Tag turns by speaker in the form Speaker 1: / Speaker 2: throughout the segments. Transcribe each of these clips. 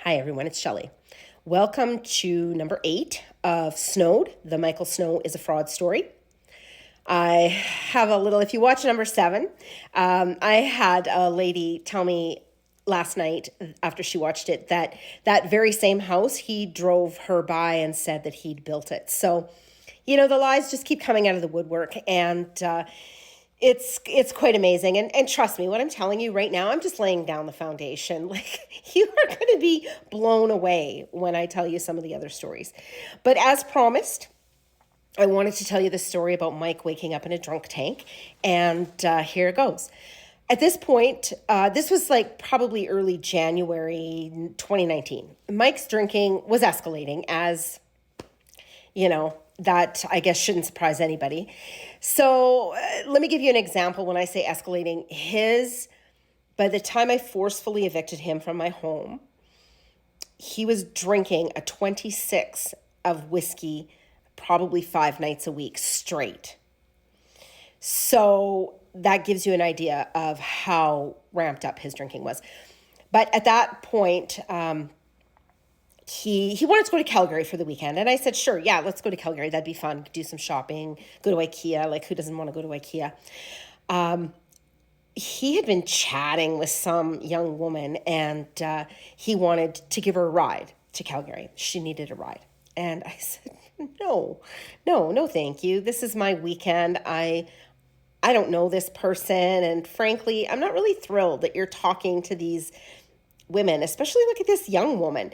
Speaker 1: Hi, everyone. It's Shelley. Welcome to number 8 of SNOWED, the Michael Snow is a Fraud story. I have a little, if you watch number 7, I had a lady tell me last night after she watched it that that very same house, he drove her by and said that he'd built it. So, the lies just keep coming out of the woodwork, and it's quite amazing. And trust me, what I'm telling you right now, I'm just laying down the foundation. Like, you are going to be blown away when I tell you some of the other stories. But as promised, I wanted to tell you the story about Mike waking up in a drunk tank. And here it goes. At this point, this was like probably early January 2019. Mike's drinking was escalating, as that I guess shouldn't surprise anybody. So let me give you an example. When I say escalating, by the time I forcefully evicted him from my home, he was drinking a 26 of whiskey, probably 5 nights a week straight. So that gives you an idea of how ramped up his drinking was. But at that point, he wanted to go to Calgary for the weekend. And I said, sure, yeah, let's go to Calgary. That'd be fun. Do some shopping, go to IKEA. Like, who doesn't want to go to IKEA? He had been chatting with some young woman, and he wanted to give her a ride to Calgary. She needed a ride. And I said, no, thank you. This is my weekend. I don't know this person. And frankly, I'm not really thrilled that you're talking to these women, especially look at this young woman.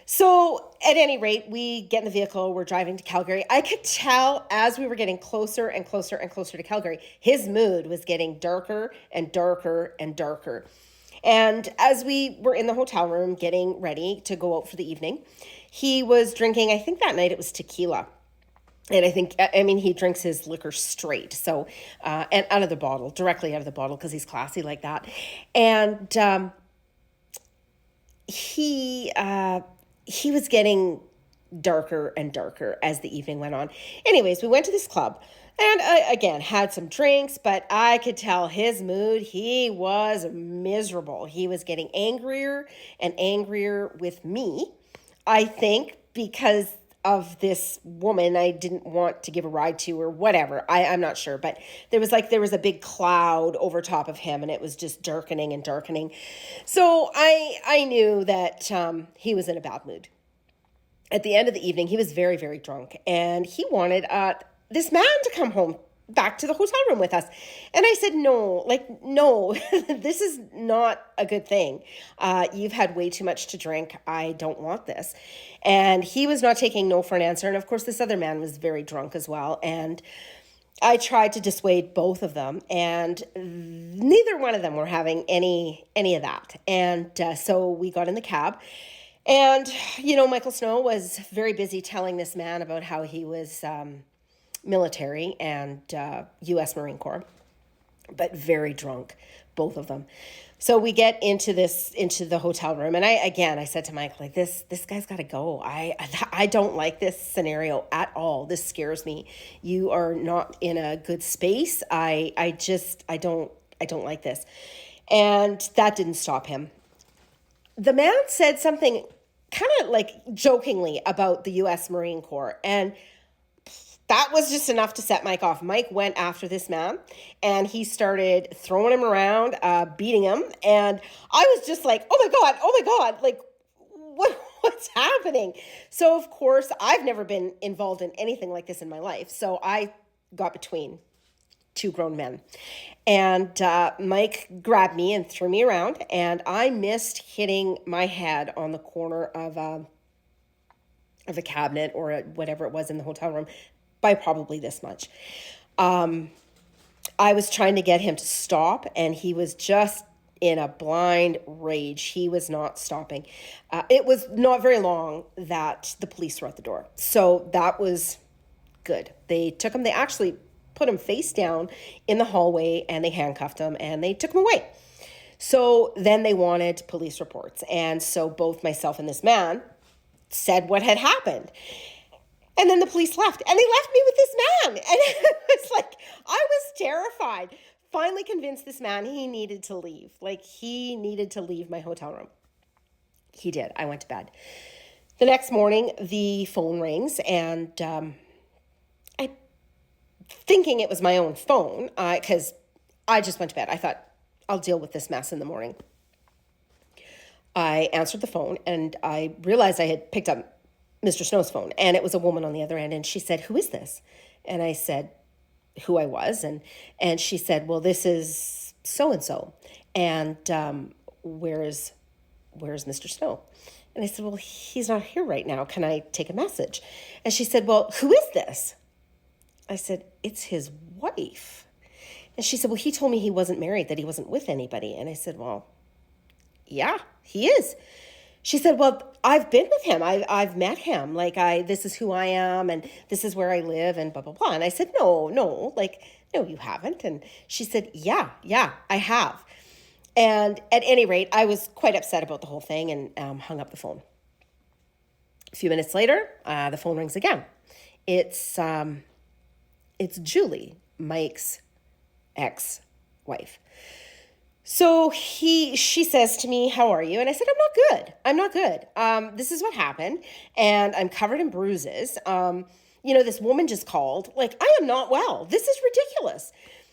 Speaker 1: So at any rate, we get in the vehicle, we're driving to Calgary. I could tell as we were getting closer and closer and closer to Calgary, his mood was getting darker and darker and darker. And as we were in the hotel room getting ready to go out for the evening, he was drinking, I think that night it was tequila. And he drinks his liquor straight. So, and out of the bottle, directly out of the bottle, because he's classy like that. And he was getting darker and darker as the evening went on. Anyways, we went to this club and again had some drinks, but I could tell his mood. He was miserable. He was getting angrier and angrier with me, I think, because of this woman I didn't want to give a ride to or whatever. I'm not sure, but there was a big cloud over top of him and it was just darkening and darkening. So I knew that he was in a bad mood. At the end of the evening, he was very, very drunk and he wanted this man to come home back to the hotel room with us. And I said, no, this is not a good thing. You've had way too much to drink. I don't want this. And he was not taking no for an answer. And of course, this other man was very drunk as well. And I tried to dissuade both of them, and neither one of them were having any of that. And so we got in the cab. And, Michael Snow was very busy telling this man about how he was military and U.S. Marine Corps, but very drunk, both of them. So we get into the hotel room, and I said to Mike, like, this guy's got to go. I don't like this scenario at all. This scares me. You are not in a good space. I don't like this. And that didn't stop him. The man said something kind of like jokingly about the U.S. Marine Corps, and that was just enough to set Mike off. Mike went after this man and he started throwing him around, beating him. And I was just like, oh my God, like what's happening? So of course, I've never been involved in anything like this in my life. So I got between two grown men. And Mike grabbed me and threw me around, and I missed hitting my head on the corner of a cabinet or whatever it was in the hotel room by probably this much. I was trying to get him to stop, and he was just in a blind rage. He was not stopping. It was not very long that the police were at the door. So that was good. They took him, they actually put him face down in the hallway, and they handcuffed him and they took him away. So then they wanted police reports. And so both myself and this man said what had happened. And then the police left, and they left me with this man. And it was like, I was terrified. Finally convinced this man he needed to leave. Like, he needed to leave my hotel room. He did. I went to bed. The next morning, the phone rings, and I, thinking it was my own phone, because I just went to bed. I thought, I'll deal with this mess in the morning. I answered the phone, and I realized I had picked up Mr. Snow's phone, and it was a woman on the other end, and she said, "Who is this?" And I said who I was, and she said, "Well, this is so-and-so, and where's Mr. Snow?" And I said, "Well, he's not here right now. Can I take a message?" And she said, "Well, who is this?" I said, "It's his wife." And she said, "Well, he told me he wasn't married, that he wasn't with anybody." And I said, "Well, yeah, he is." She said, "Well, I've been with him. I've met him. Like, this is who I am, and this is where I live, and blah, blah, blah." And I said, no, like, "No, you haven't." And she said, yeah, I have. And at any rate, I was quite upset about the whole thing, and hung up the phone. A few minutes later, the phone rings again. It's Julie, Mike's ex-wife. So she says to me, "How are you?" And I said, I'm not good. This is what happened. And I'm covered in bruises. This woman just called. Like, I am not well. This is ridiculous.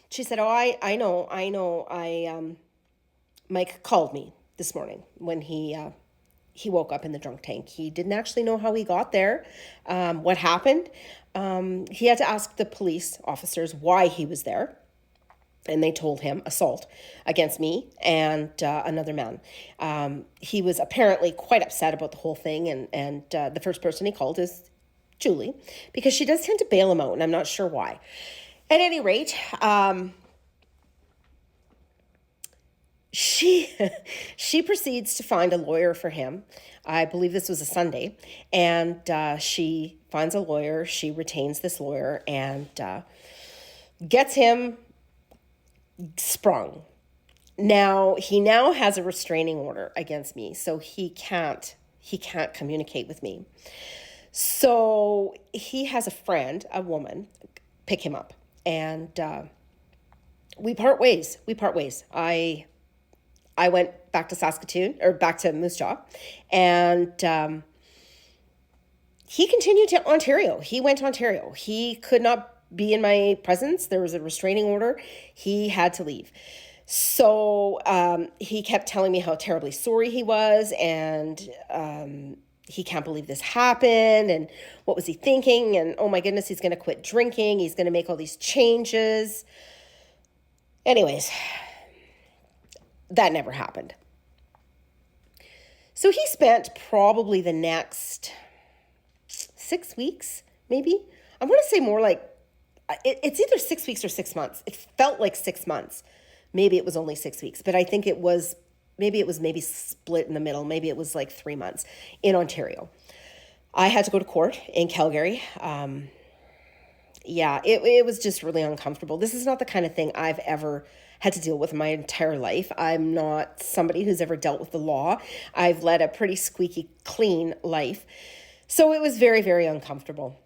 Speaker 1: She said, "Oh, I know. Mike called me this morning when he woke up in the drunk tank. He didn't actually know how he got there, what happened. He had to ask the police officers why he was there. And they told him assault against me and another man. He was apparently quite upset about the whole thing. And the first person he called is Julie, because she does tend to bail him out, and I'm not sure why. At any rate, she proceeds to find a lawyer for him. I believe this was a Sunday. And she finds a lawyer. She retains this lawyer and gets him sprung. Now, he now has a restraining order against me, so he can't communicate with me. So he has a friend, a woman, pick him up, and we part ways. I went back to Saskatoon, or back to Moose Jaw, and he continued to Ontario. He went to Ontario. He could not be in my presence. There was a restraining order. He had to leave. So he kept telling me how terribly sorry he was, and he can't believe this happened, and what was he thinking, and oh my goodness, he's going to quit drinking. He's going to make all these changes. Anyways, that never happened. So he spent probably the next 6 weeks, maybe. I want to say more like, it's either 6 weeks or 6 months. It felt like 6 months. Maybe it was only 6 weeks, but I think it was maybe split in the middle. Maybe it was like 3 months in Ontario. I had to go to court in Calgary. It was just really uncomfortable. This is not the kind of thing I've ever had to deal with in my entire life. I'm not somebody who's ever dealt with the law. I've led a pretty squeaky clean life. So it was very, very uncomfortable.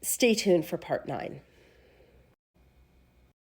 Speaker 1: Stay tuned for part 9.